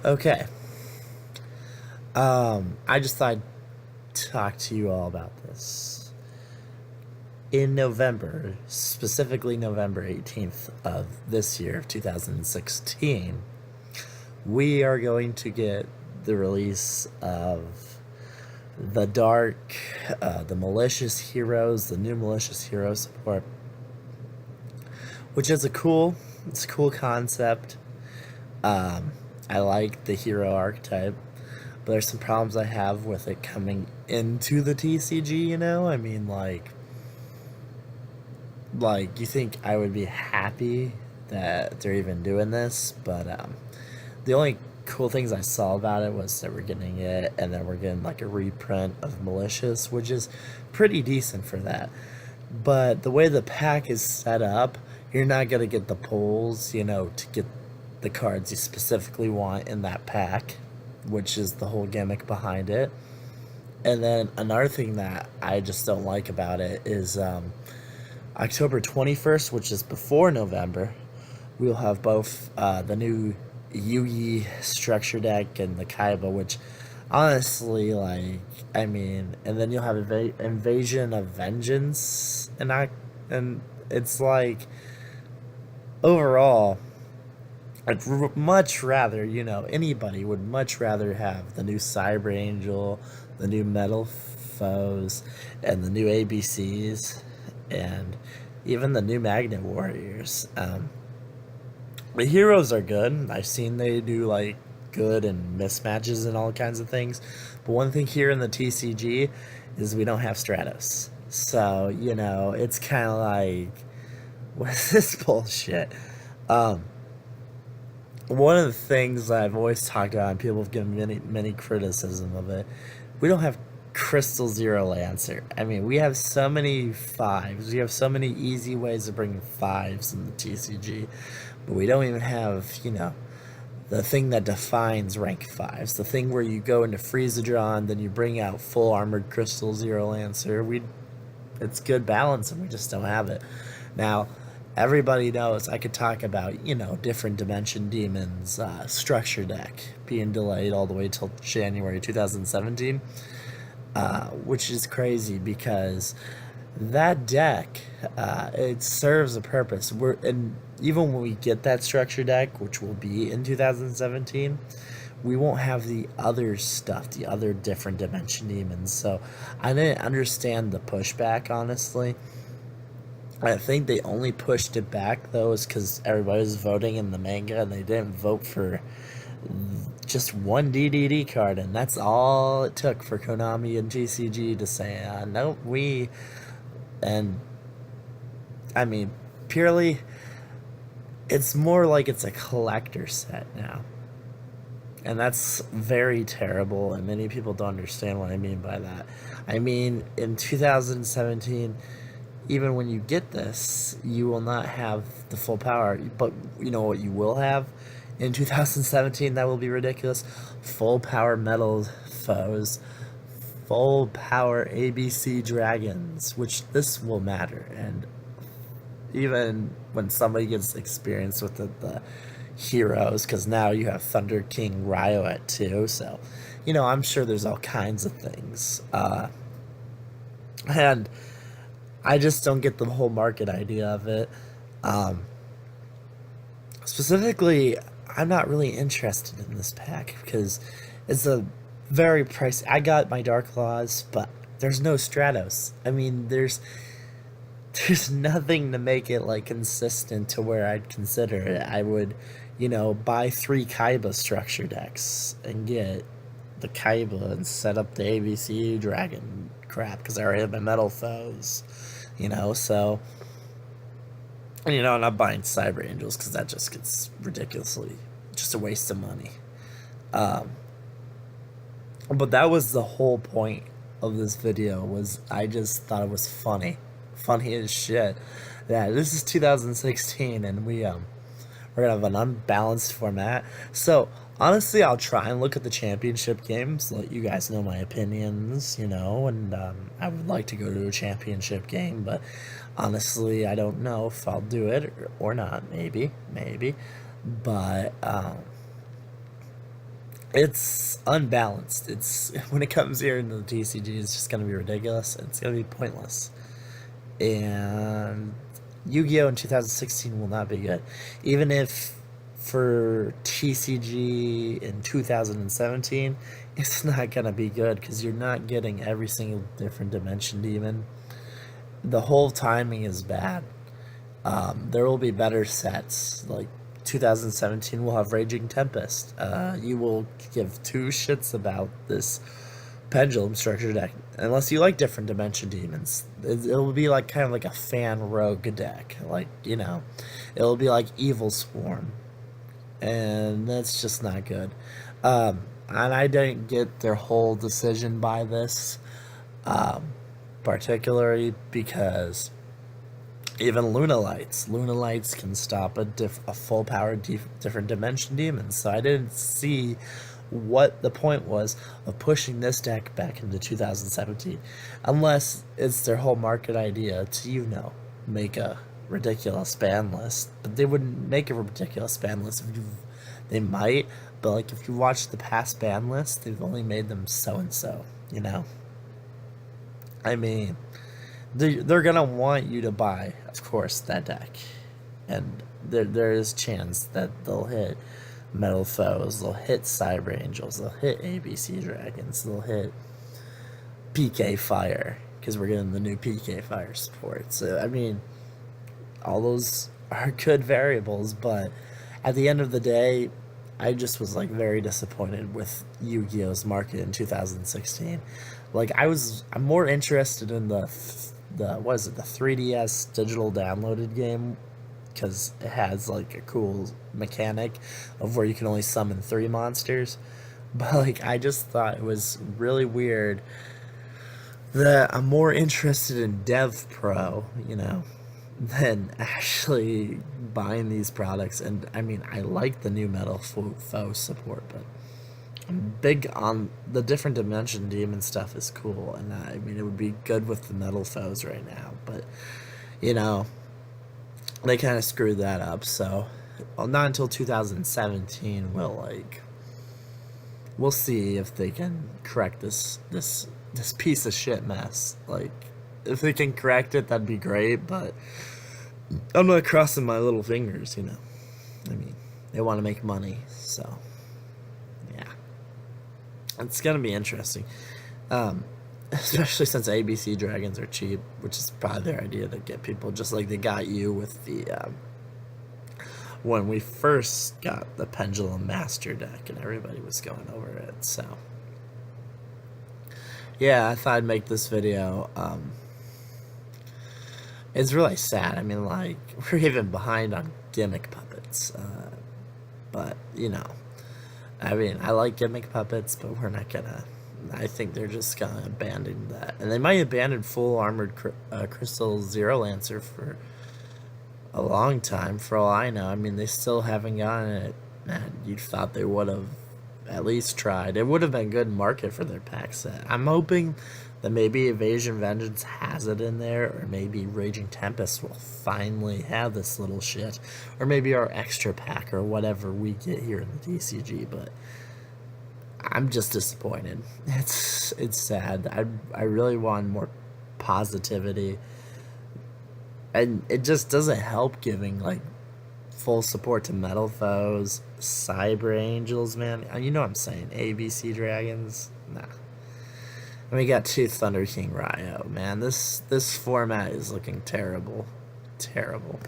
Okay. I just thought I'd talk to you all about this. In November, specifically November 18th of this year, of 2016, we are going to get the release of the Dark, the Malicious Heroes, the new Malicious Hero support, which is it's a cool concept. Um, I like the hero archetype, but there's some problems I have with it coming into the TCG. I mean, like you think I would be happy that they're even doing this, but the only cool things I saw about it was that we're getting it, and then we're getting like a reprint of Malicious, which is pretty decent for that. But the way the pack is set up, you're not gonna get the pulls, to get the cards you specifically want in that pack, which is the whole gimmick behind it. And then another thing that I just don't like about it is October 21st, which is before November, we'll have both the new Yugi structure deck and the Kaiba, which honestly, I mean, and then you'll have Invasion of Vengeance, and it's like, overall, I'd much rather, anybody would much rather have the new Cyber Angel, the new Metal Foes, and the new ABCs, and even the new Magnet Warriors. The heroes are good. I've seen they do like good and mismatches and all kinds of things. But one thing here in the TCG is we don't have Stratos. So, it's kind of like, what is this bullshit? Um, One of the things I've always talked about, and people have given many criticism of it, we don't have Crystal Zero Lancer. I mean, we have so many fives. We have so many easy ways of bringing fives in the TCG, but we don't even have, the thing that defines rank fives. The thing where you go into Friezadron, then you bring out full armored Crystal Zero Lancer. It's good balance, and we just don't have it. Now, everybody knows I could talk about, different Dimension Demons structure deck being delayed all the way till January 2017, which is crazy because that deck, it serves a purpose. And even when we get that structure deck, which will be in 2017, we won't have the other stuff, the other different Dimension Demons. So I didn't understand the pushback, honestly. I think they only pushed it back though is because everybody was voting in the manga and they didn't vote for just one DDD card, and that's all it took for Konami and TCG to say, nope, and I mean, purely, it's more like it's a collector set now. And that's very terrible, and many people don't understand what I mean by that. I mean, in 2017, even when you get this, you will not have the full power. But you know what you will have in 2017 that will be ridiculous? Full power Metal Foes, full power ABC Dragons, which this will matter. And even when somebody gets experience with the heroes, because now you have Thunder King Ryot too, so I'm sure there's all kinds of things, and I just don't get the whole market idea of it. um, Specifically, I'm not really interested in this pack because it's a very pricey. I got my Dark Claws, but there's no Stratos. I mean, there's nothing to make it like consistent to where I'd consider it. I would, buy 3 Kaiba structure decks and get the Kaiba and set up the ABC Dragon crap because I already have my Metal Foes, so, and I'm not buying Cyber Angels because that just gets ridiculously just a waste of money. Um, but that was the whole point of this video, was I just thought it was funny as shit. Yeah, this is 2016, and we're gonna have an unbalanced format. So honestly, I'll try and look at the championship games, let you guys know my opinions, and I would like to go to a championship game, but honestly, I don't know if I'll do it or not. Maybe, but It's unbalanced. It's when it comes here into the TCG, it's just gonna be ridiculous. It's gonna be pointless. And Yu-Gi-Oh in 2016 will not be good, even if for TCG in 2017, it's not gonna be good because you're not getting every single different dimension demon. The whole timing is bad. There will be better sets. Like 2017 will have Raging Tempest. You will give two shits about this pendulum structure deck unless you like different dimension demons. It'll be like kind of like a fan rogue deck. Like, you know, it'll be like Evil Swarm, and that's just not good. And I didn't get their whole decision by this, particularly because even Luna Lights can stop a full power different dimension demon. So I didn't see what the point was of pushing this deck back into 2017, unless it's their whole market idea to, you know, make a ridiculous ban list. But they wouldn't make a ridiculous ban list if you. They might, but like if you watch the past ban lists, they've only made them so and so. You know, I mean, they're gonna want you to buy, of course, that deck, and there is chance that they'll hit Metal Foes, they'll hit Cyber Angels, they'll hit ABC Dragons, they'll hit PK Fire because we're getting the new PK Fire support. So I mean, all those are good variables, but at the end of the day, I just was like very disappointed with Yu-Gi-Oh's market in 2016. Like I'm more interested in the what is it, the 3DS digital downloaded game, because it has like a cool mechanic of where you can only summon 3 monsters. But like I just thought it was really weird that I'm more interested in Dev Pro, you know, than actually buying these products. And I mean, I like the new Metal Foe support, but I'm big on the different dimension demon stuff is cool, and I mean it would be good with the Metal Foes right now, but you know, they kind of screwed that up. So well, not until 2017 we'll see if they can correct this piece of shit mess. Like, if they can correct it, that'd be great, but I'm not crossing my little fingers, you know. I mean, they want to make money, so yeah. It's gonna be interesting. Especially since ABC Dragons are cheap, which is probably their idea to get people, just like they got you with the when we first got the Pendulum Master deck and everybody was going over it. So yeah, I thought I'd make this video. It's really sad. I mean, like, we're even behind on gimmick puppets, but you know, I mean, I like gimmick puppets, but we're not gonna. I think they're just gonna abandon that, and they might abandon full armored Crystal Zero Lancer for a long time. For all I know, I mean, they still haven't gotten it. Man, you thought they would have at least tried. It would have been good market for their pack set. I'm hoping that maybe Evasion Vengeance has it in there, or maybe Raging Tempest will finally have this little shit, or maybe our extra pack or whatever we get here in the TCG. But I'm just disappointed. It's sad. I really want more positivity, and it just doesn't help giving like full support to Metal Foes, Cyber Angels, man. You know what I'm saying? ABC Dragons, nah. And we got 2 Thunder King Ryo, man. This format is looking terrible, terrible.